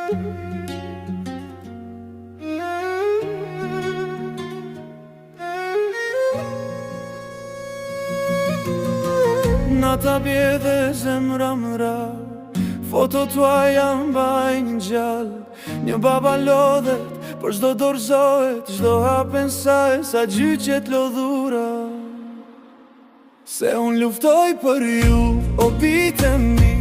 Nata bje dhe zemra mra, foto tua janë bajnë gjallë. Një baba lodhet, për çdo dorëzohet, çdo hapen saj, sa gjyqet lodhura. Se unë luftoj për ju, o bitë mi,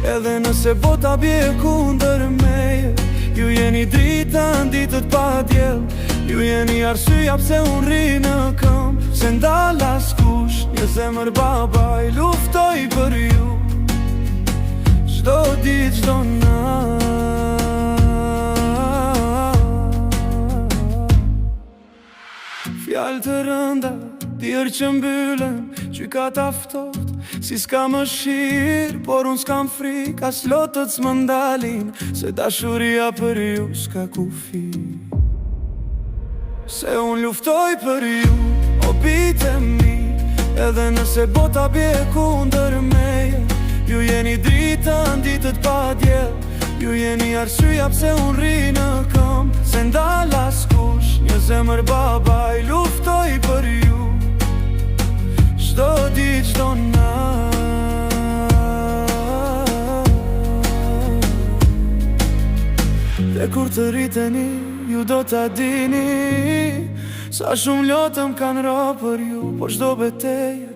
edhe nëse bota bje kundër meje. Ju jeni drita në ditët pa djel, ju jeni arsyeja pse unë rri në këmbë. Se ndal askush, një zemër babaj, luftoj për ju, çdo ditë, çdo natë. Fjalë të rënda, dirë që mbyllen, gjykat aftot, si s'ka më shirë, por unë s'kam frik, as lotët s'më ndalin, se dashuria për ju s'ka kufi. Se unë luftoj për ju, o bitë mi, edhe nëse bota bje kundër meje. Ju jeni drita në ditët pa djel, ju jeni arsyeja pse unë rri në këmbë. Se ndal askush, një zemër babaj, luftoj për ju, çdo ditë, çdo natë. Dhe kur të rriteni, ju do t'a dini, sa shumë lotëm kanë ra për ju, por çdo betejë